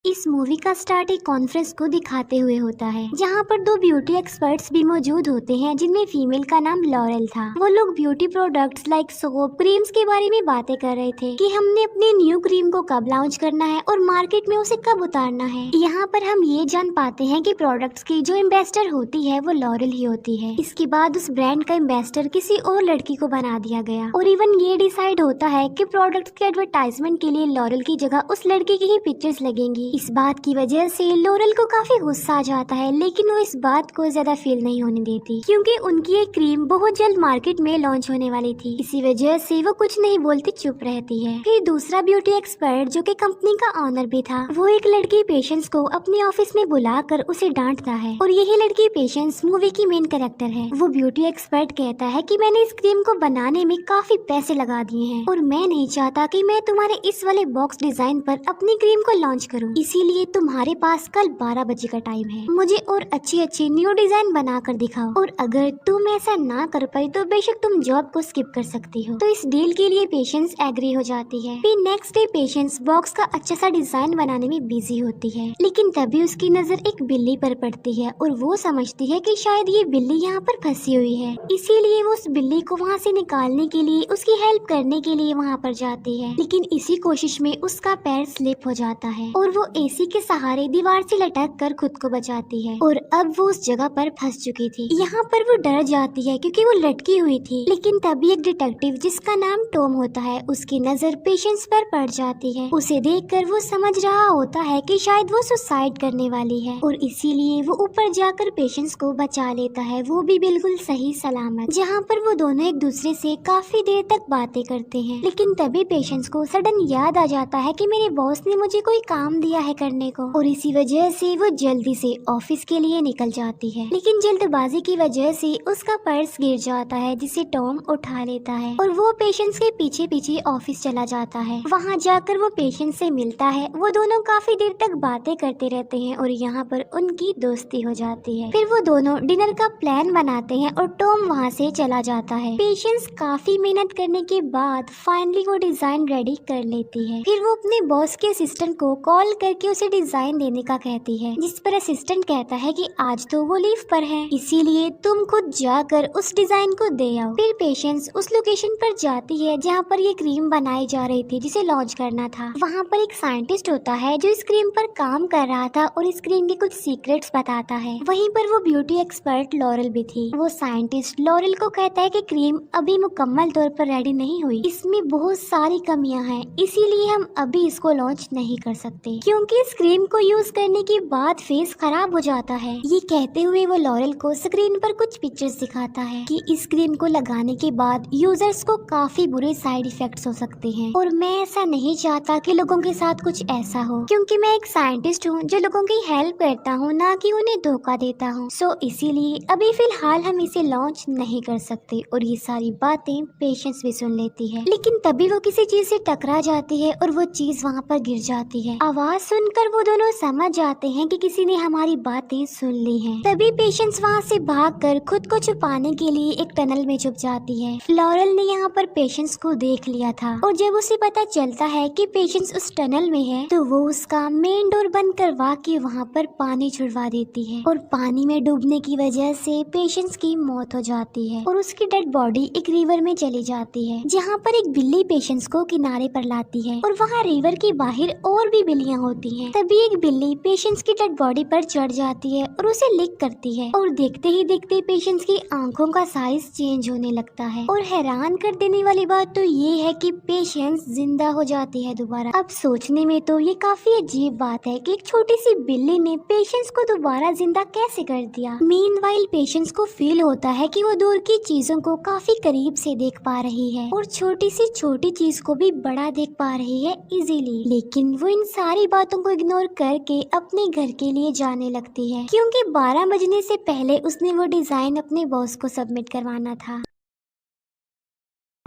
इस मूवी का स्टार्ट एक कॉन्फ्रेंस को दिखाते हुए होता है, जहाँ पर दो ब्यूटी एक्सपर्ट्स भी मौजूद होते हैं, जिनमें फीमेल का नाम लॉरेल था। वो लोग beauty products like soap, creams के बारे में बातें कर रहे थे कि हमने अपने न्यू क्रीम को कब लॉन्च करना है और मार्केट में उसे कब उतारना है। यहाँ पर हम ये जान पाते हैं कि प्रोडक्ट्स की जो एम्बेसडर होती है वो लॉरेल ही होती है। इसके बाद उस ब्रांड का एम्बेसडर किसी और लड़की को बना दिया गया और इवन ये डिसाइड होता है कि प्रोडक्ट्स के एडवर्टाइजमेंट के लिए लॉरेल की जगह उस लड़की की ही पिक्चर्स लगेंगी। इस बात की वजह से लॉरेल को काफी गुस्सा आ जाता है, लेकिन वो इस बात को ज्यादा फील नहीं होने देती क्योंकि उनकी एक क्रीम बहुत जल्द मार्केट में लॉन्च होने वाली थी। इसी वजह से वो कुछ नहीं बोलती, चुप रहती है। फिर दूसरा ब्यूटी एक्सपर्ट जो कि कंपनी का ऑनर भी था, वो एक लड़की पेशेंस को अपने ऑफिस में बुलाकर उसे डांटता है और यही लड़की पेशेंस मूवी की मेन कैरेक्टर है। वो ब्यूटी एक्सपर्ट कहता है कि मैंने इस क्रीम को बनाने में काफी पैसे लगा दिए हैं और मैं नहीं चाहता कि मैं तुम्हारे इस वाले बॉक्स डिजाइन पर अपनी क्रीम को लॉन्च करूं, इसीलिए तुम्हारे पास कल 12 बजे का टाइम है। मुझे और अच्छी अच्छी न्यू डिजाइन बना कर दिखाओ और अगर तुम ऐसा ना कर पाई तो बेशक तुम जॉब को स्किप कर सकती हो। तो इस डील के लिए पेशेंस एग्री हो जाती है। फिर नेक्स्ट डे पेशेंस बॉक्स का अच्छा सा डिजाइन बनाने में बिजी होती है, लेकिन तभी उसकी नजर एक बिल्ली पर पड़ती है और वो समझती है कि शायद ये बिल्ली यहाँ पर फंसी हुई है, इसीलिए वो उस बिल्ली को वहाँ से निकालने के लिए उसकी हेल्प करने के लिए वहाँ पर जाती है। लेकिन इसी कोशिश में उसका पैर स्लिप हो जाता है और वो एसी के सहारे दीवार से लटक कर खुद को बचाती है और अब वो उस जगह पर फंस चुकी थी। यहाँ पर वो डर जाती है क्योंकि वो लटकी हुई थी, लेकिन तभी एक डिटेक्टिव जिसका नाम टॉम होता है, उसकी नजर पेशेंस पर पड़ जाती है। उसे देखकर वो समझ रहा होता है कि शायद वो सुसाइड करने वाली है और इसीलिए वो ऊपर जाकर पेशेंस को बचा लेता है, वो भी बिल्कुल सही सलामत। जहाँ पर वो दोनों एक दूसरे से काफी देर तक बातें करते हैं, लेकिन तभी पेशेंस को सडन याद आ जाता है कि मेरे बॉस ने मुझे कोई काम दिया है करने को और इसी वजह से वो जल्दी से ऑफिस के लिए निकल जाती है। लेकिन जल्दबाजी की वजह से उसका पर्स गिर जाता है, जिसे टॉम उठा लेता है और वो पेशेंस के पीछे पीछे ऑफिस चला जाता है। वहाँ जाकर वो पेशेंस से मिलता है। वो दोनों काफी देर तक बातें करते रहते हैं और यहाँ पर उनकी दोस्ती हो जाती है। फिर वो दोनों डिनर का प्लान बनाते हैं और टॉम वहाँ से चला जाता है। पेशेंस काफी मेहनत करने के बाद फाइनली वो डिजाइन रेडी कर लेती है। फिर वो अपने बॉस के असिस्टेंट को कॉल करके उसे डिजाइन देने का कहती है, जिस पर असिस्टेंट कहता है कि आज तो वो लीव पर है, इसीलिए तुम खुद जाकर उस डिजाइन को दे आओ। फिर पेशेंस उस लोकेशन पर जाती है जहाँ पर ये क्रीम बनाई जा रही थी जिसे लॉन्च करना था। वहाँ पर एक साइंटिस्ट होता है जो इस क्रीम पर काम कर रहा था और इस क्रीम के कुछ सीक्रेट्स बताता है। वहीं पर वो ब्यूटी एक्सपर्ट लॉरेल भी थी। वो साइंटिस्ट लॉरेल को कहता है कि क्रीम अभी मुकम्मल तौर पर रेडी नहीं हुई, इसमें बहुत सारी कमियां हैं, इसीलिए हम अभी इसको लॉन्च नहीं कर सकते क्योंकि इस क्रीम को यूज करने के बाद फेस खराब हो जाता है। ये कहते हुए वो लॉरेल को स्क्रीन पर कुछ पिक्चर्स दिखाता है कि इस क्रीम को लगाने के बाद यूजर्स को काफी बुरे साइड इफेक्ट्स हो सकते हैं और मैं ऐसा नहीं चाहता कि लोगों के साथ कुछ ऐसा हो, क्योंकि मैं एक साइंटिस्ट हूँ जो लोगों की हेल्प करता हूँ, ना कि उन्हें धोखा देता हूँ। सो इसीलिए अभी फिलहाल हम इसे लॉन्च नहीं कर सकते। और ये सारी बातें पेशेंस भी सुन लेती है, लेकिन तभी वो किसी चीज से टकरा जाती है और वो चीज वहाँ पर गिर जाती है। आवाज सुनकर वो दोनों समझ जाते हैं कि किसी ने हमारी बातें सुन ली हैं। तभी पेशेंस वहाँ से भागकर खुद को छुपाने के लिए एक टनल में छुप जाती है। लॉरेल ने यहाँ पर पेशेंस को देख लिया था और जब उसे पता चलता है कि पेशेंस उस टनल में है तो वो उसका मेन डोर बंद करवा के वहाँ पर पानी छुड़वा देती है और पानी में डूबने की वजह से पेशेंस की मौत हो जाती है और उसकी डेड बॉडी एक रिवर में चली जाती है, जहाँ पर एक बिल्ली पेशेंस को किनारे पर लाती है और वहाँ रिवर के बाहर और भी बिल्लियाँ होती हैं। तभी एक बिल्ली पेशेंस की डेड बॉडी पर चढ़ जाती है और उसे लिक करती है और देखते ही देखते पेशेंस की आंखों का साइज चेंज होने लगता है। और हैरान कर देने वाली बात तो ये है कि पेशेंस जिंदा हो जाती है दोबारा। अब सोचने में तो ये काफी अजीब बात है कि एक छोटी सी बिल्ली ने पेशेंस को दोबारा जिंदा कैसे कर दिया। मीनवाइल पेशेंस को फील होता है कि वो दूर की चीजों को काफी करीब से देख पा रही है और छोटी सी छोटी चीज को भी बड़ा देख पा रही है इजीली। लेकिन वो इन सारी बातों को इग्नोर करके अपने घर के लिए जाने लगती है, क्योंकि 12 बजने से पहले उसने वो डिजाइन अपने बॉस को सबमिट करवाना था।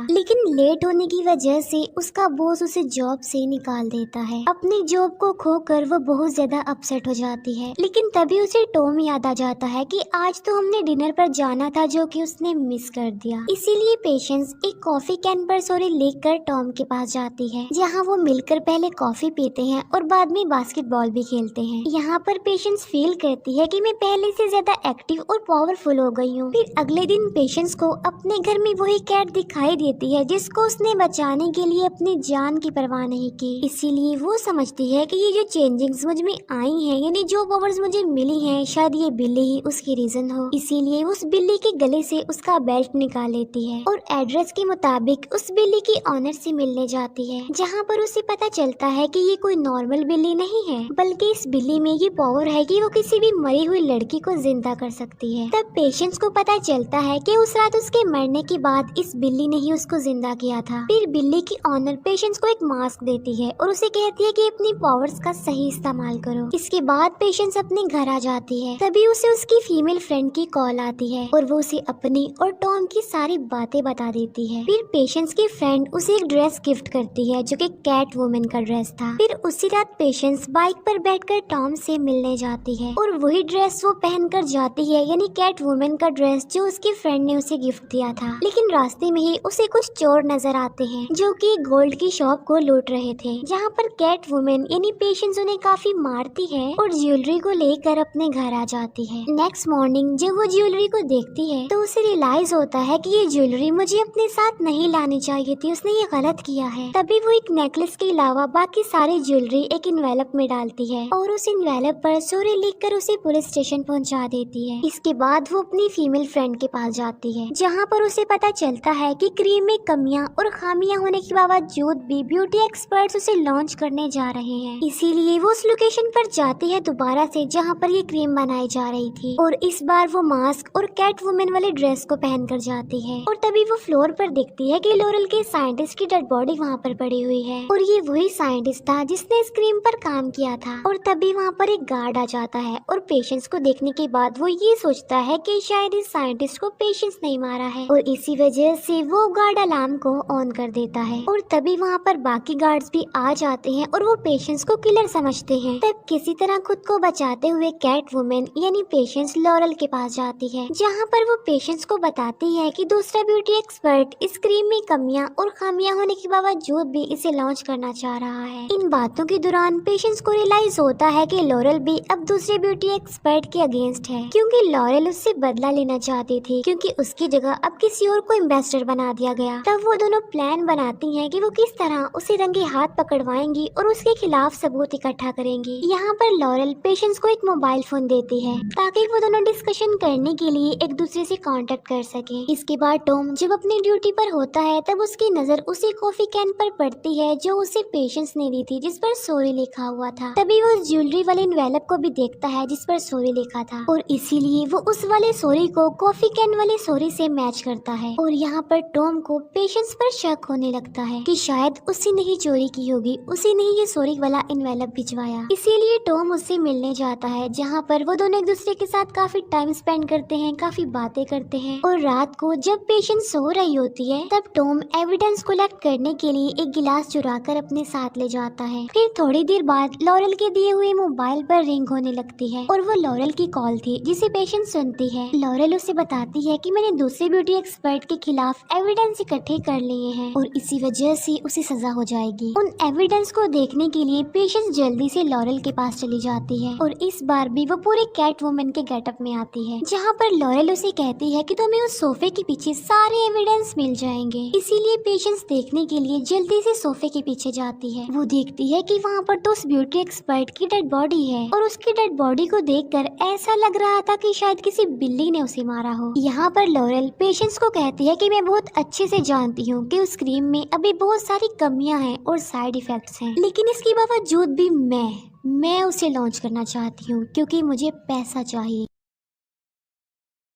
लेकिन लेट होने की वजह से उसका बॉस उसे जॉब से निकाल देता है। अपनी जॉब को खोकर वो बहुत ज्यादा अपसेट हो जाती है। लेकिन तभी उसे टॉम याद आ जाता है कि आज तो हमने डिनर पर जाना था जो कि उसने मिस कर दिया। इसीलिए पेशेंस एक कॉफी कैन पर सॉरी लेकर टॉम के पास जाती है, जहाँ वो मिलकर पहले कॉफी पीते हैं और बाद में बास्केटबॉल भी खेलते हैं। यहाँ पर पेशेंस फील करती है कि मैं पहले से ज्यादा एक्टिव और पावरफुल हो गई हूँ। फिर अगले दिन पेशेंस को अपने घर में वही कैट दिखाई देती है जिसको उसने बचाने के लिए अपनी जान की परवाह नहीं की। इसीलिए वो समझती है कि ये जो चेंजिंग्स मुझ में आई हैं, यानी जो पावर्स मुझे मिली हैं, शायद ये बिल्ली ही उसकी रीजन हो। इसीलिए उस बिल्ली के गले से उसका बेल्ट निकाल लेती है और एड्रेस के मुताबिक उस बिल्ली की ऑनर से मिलने जाती है, जहाँ पर उसे पता चलता है कि ये कोई नॉर्मल बिल्ली नहीं है, बल्कि इस बिल्ली में ये पावर है कि वो किसी भी मरी हुई लड़की को जिंदा कर सकती है। तब पेशेंस को पता चलता है कि उस रात उसके मरने के बाद इस बिल्ली ने ही उसको जिंदा किया था। फिर बिल्ली की ऑनर पेशेंस को एक मास्क देती है और उसे कहती है कि अपनी पावर्स का सही इस्तेमाल करो। इसके बाद पेशेंस अपने घर आ जाती है। तभी उसे उसकी फीमेल फ्रेंड की कॉल आती है और वो उसे अपनी और टॉम की सारी बातें बता देती है। फिर पेशेंस की फ्रेंड उसे एक ड्रेस गिफ्ट करती है जो कि कैट वुमन का ड्रेस था। फिर उसी रात पेशेंस बाइक पर बैठकर टॉम से मिलने जाती है और वही ड्रेस वो पहनकर जाती है, यानी कैट वुमन का ड्रेस जो उसकी फ्रेंड ने उसे गिफ्ट दिया था। लेकिन रास्ते में ही उसे कुछ चोर नजर आते हैं जो कि गोल्ड की शॉप को लूट रहे थे, जहाँ पर कैट वुमन यानी पेशेंस उन्हें काफी मारती है और ज्वेलरी को लेकर अपने घर आ जाती है। नेक्स्ट मॉर्निंग जब वो ज्वेलरी को देखती है तो उसे रियलाइज होता है कि ये ज्वेलरी मुझे अपने साथ नहीं लानी चाहिए थी, उसने ये गलत किया है। तभी वो एक नेकलेस के अलावा बाकी सारी ज्वेलरी एक इन्वेलप में डालती है और उस इन्वेलप पर सॉरी लिखकर उसे पुलिस स्टेशन पहुंचा देती है। इसके बाद वो अपनी फीमेल फ्रेंड के पास जाती है, जहाँ पर उसे पता चलता है कि क्रीम में कमियां और खामियां होने के बावजूद भी ब्यूटी एक्सपर्ट्स उसे लॉन्च करने जा रहे हैं। इसीलिए वो उस लोकेशन पर जाती है दोबारा से जहाँ पर ये क्रीम बनाई जा रही थी और इस बार वो मास्क और कैट वुमन वाले ड्रेस को पहन कर जाती है। और तभी वो फ्लोर पर देखती है कि लॉरेल के साइंटिस्ट की डेड बॉडी वहाँ पर पड़ी हुई है और ये वही साइंटिस्ट था जिसने इस क्रीम पर काम किया था। और तभी वहाँ पर एक गार्ड आ जाता है और पेशेंस को देखने के बाद वो ये सोचता है कि शायद इस साइंटिस्ट को पेशेंस नहीं मारा है और इसी वजह से वो गार्ड अलार्म को ऑन कर देता है। और तभी वहाँ पर बाकी गार्ड्स भी आ जाते हैं और वो पेशेंस को किलर समझते हैं। तब किसी तरह खुद को बचाते हुए कैट वुमन यानी पेशेंस लॉरेल के पास जाती है, जहाँ पर वो पेशेंस को बताती है कि दूसरा ब्यूटी एक्सपर्ट इस क्रीम में कमियां और खामियां होने के बावजूद भी इसे लॉन्च करना चाह रहा है। इन बातों के दौरान पेशेंस को रियलाइज होता है कि लॉरेल भी अब दूसरे ब्यूटी एक्सपर्ट के अगेंस्ट है, क्योंकि लॉरेल उससे बदला लेना चाहती थी क्योंकि उसकी जगह अब किसी और को एम्बेसडर बना दिया गया। तब वो दोनों प्लान बनाती हैं कि वो किस तरह उसे रंगे हाथ पकड़वाएंगी और उसके खिलाफ सबूत इकट्ठा करेंगी। यहाँ पर लॉरेल पेशेंस को एक मोबाइल फोन देती है ताकि वो दोनों डिस्कशन करने के लिए एक दूसरे से कांटेक्ट कर सके। इसके बाद टॉम जब अपनी ड्यूटी पर होता है तब उसकी नजर उसी कॉफी कैन पर पड़ती है जो उसे पेशेंस ने दी थी, जिस पर सॉरी लिखा हुआ था। तभी वो ज्वेलरी वाले इन्वेलप को भी देखता है जिस पर सॉरी लिखा था और इसीलिए वो उस वाले सॉरी को कॉफी कैन वाले सॉरी से मैच करता है। और यहाँ पर टॉम को पेशेंस पर शक होने लगता है कि शायद उसी ने ही चोरी की होगी, उसी ने ही ये सॉरी वाला इन्वेलप भिजवाया। इसीलिए टॉम उससे मिलने जाता है, जहाँ पर वो दोनों एक दूसरे के साथ काफी टाइम स्पेंड करते हैं, काफी बातें करते हैं। और रात को जब पेशेंस सो रही होती है तब टॉम एविडेंस कलेक्ट करने के लिए एक गिलास चुरा कर अपने साथ ले जाता है। फिर थोड़ी देर बाद लॉरेल के दिए हुए मोबाइल पर रिंग होने लगती है और वो लॉरेल की कॉल थी जिसे पेशेंस सुनती है। लॉरेल उसे बताती है कि मैंने दूसरे ब्यूटी एक्सपर्ट के खिलाफ एविडेंस इकट्ठे कर लिए हैं और इसी वजह से उसे सजा हो जाएगी। उन एविडेंस को देखने के लिए पेशेंस जल्दी से लॉरेल के पास चली जाती है और इस बार भी वो पूरे कैट वुमन के गेटअप में आती है, जहाँ पर लॉरेल उसे कहती है कि तुम्हें उस सोफे के पीछे सारे एविडेंस मिल जाएंगे। इसीलिए पेशेंस देखने के लिए जल्दी से सोफे के पीछे जाती है। वो देखती है कि वहाँ पर तो उस ब्यूटी एक्सपर्ट की डेड बॉडी है और उसकी डेड बॉडी को देखकर ऐसा लग रहा था कि शायद किसी बिल्ली ने उसे मारा हो। यहाँ पर लॉरेल पेशेंस को कहती है कि मैं बहुत अच्छे से जानती हूँ कि उस क्रीम में अभी बहुत सारी कमियां हैं और साइड इफेक्ट्स हैं, लेकिन इसके बावजूद भी मैं उसे लॉन्च करना चाहती हूँ क्योंकि मुझे पैसा चाहिए।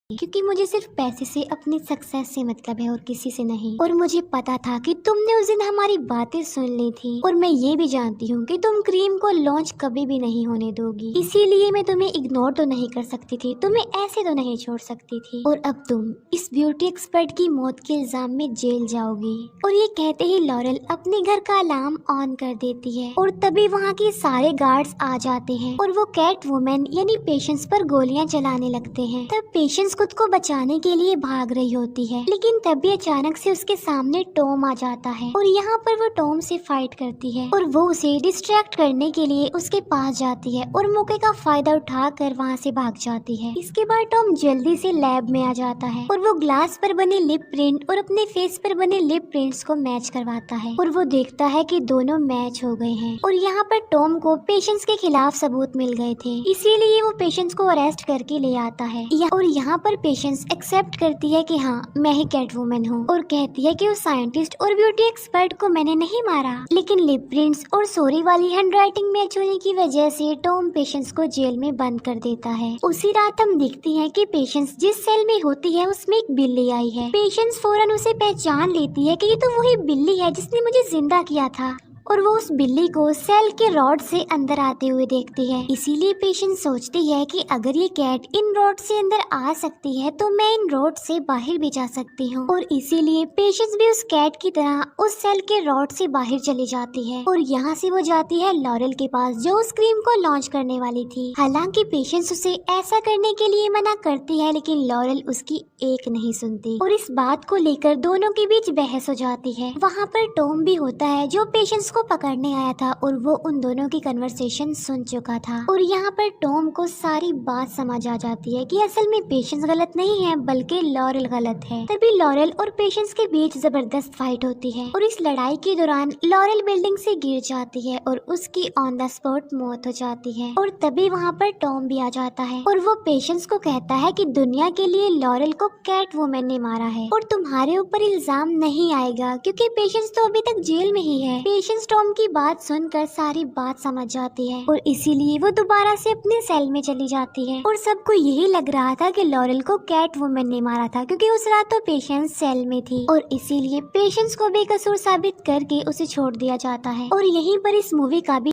क्योंकि मुझे सिर्फ पैसे से, अपनी सक्सेस से मतलब है और किसी से नहीं। और मुझे पता था कि तुमने उस दिन हमारी बातें सुन ली थी और मैं ये भी जानती हूँ कि तुम क्रीम को लॉन्च कभी भी नहीं होने दोगी, इसीलिए मैं तुम्हें इग्नोर तो नहीं कर सकती थी, तुम्हें ऐसे तो नहीं छोड़ सकती थी। और अब तुम इस ब्यूटी एक्सपर्ट की मौत के इल्जाम में जेल जाओगी। और ये कहते ही लॉरेल अपने घर का अलार्म ऑन कर देती है और तभी वहाँ के सारे गार्ड्स आ जाते हैं और वो कैट वुमेन यानी पेशेंस पर गोलियां चलाने लगते हैं। तब पेशेंस खुद को बचाने के लिए भाग रही होती है, लेकिन तभी अचानक से उसके सामने टॉम आ जाता है और यहाँ पर वो टॉम से फाइट करती है और वो उसे डिस्ट्रैक्ट करने के लिए उसके पास जाती है और मौके का फायदा उठाकर वहाँ से भाग जाती है। इसके बाद टॉम जल्दी से लैब में आ जाता है और वो ग्लास पर बने लिप प्रिंट और अपने फेस पर बने लिप प्रिंट्स को मैच करवाता है और वो देखता है कि दोनों मैच हो गए हैं। और यहाँ पर टॉम को पेशेंस के खिलाफ सबूत मिल गए थे, इसीलिए वो पेशेंस को अरेस्ट करके ले आता है। और यहाँ पर पेशेंस एक्सेप्ट करती है कि हाँ मैं ही कैट वुमन हूँ और कहती है कि उस साइंटिस्ट और ब्यूटी एक्सपर्ट को मैंने नहीं मारा, लेकिन लिप प्रिंट्स और सॉरी वाली हैंडराइटिंग मैच होने की वजह से टॉम पेशेंस को जेल में बंद कर देता है। उसी रात हम देखती हैं कि पेशेंस जिस सेल में होती है उसमें एक बिल्ली आई है। पेशेंस फौरन उसे पहचान लेती है कि ये तो वही बिल्ली है जिसने मुझे जिंदा किया था और वो उस बिल्ली को सेल के रॉड से अंदर आते हुए देखती है। इसीलिए पेशेंस सोचती है कि अगर ये कैट इन रॉड से अंदर आ सकती है तो मैं इन रॉड से बाहर भी जा सकती हूँ। और इसीलिए पेशेंस भी उस कैट की तरह उस सेल के रॉड से बाहर चली जाती है और यहाँ से वो जाती है लॉरेल के पास जो उस क्रीम को लॉन्च करने वाली थी। हालांकि पेशेंस उसे ऐसा करने के लिए मना करती है, लेकिन लॉरेल उसकी एक नहीं सुनती और इस बात को लेकर दोनों के बीच बहस हो जाती है। वहाँ पर टॉम भी होता है जो पेशेंस को पकड़ने आया था और वो उन दोनों की कन्वर्सेशन सुन चुका था। और यहाँ पर टॉम को सारी बात समझ आ जाती है कि असल में पेशेंस गलत नहीं है बल्कि लॉरेल गलत है। तभी लॉरेल और पेशेंस के बीच जबरदस्त फाइट होती है और इस लड़ाई के दौरान लॉरेल बिल्डिंग से गिर जाती है और उसकी ऑन द स्पॉट मौत हो जाती है। और तभी वहाँ पर टॉम भी आ जाता है और वो पेशेंस को कहता है कि दुनिया के लिए लॉरेल को कैट वुमेन ने मारा है और तुम्हारे ऊपर इल्जाम नहीं आएगा क्योंकि पेशेंस तो अभी तक जेल में ही है। पेशेंस टॉम की बात सुनकर सारी बात समझ जाती है और इसीलिए वो दोबारा से अपने सेल में चली जाती है। और सबको यही लग रहा था कि लॉरेल को कैट वुमेन ने मारा था क्योंकि उस रात तो पेशेंस सेल में थी और इसीलिए पेशेंस को बेकसूर साबित करके उसे छोड़ दिया जाता है। और यहीं पर इस मूवी का भी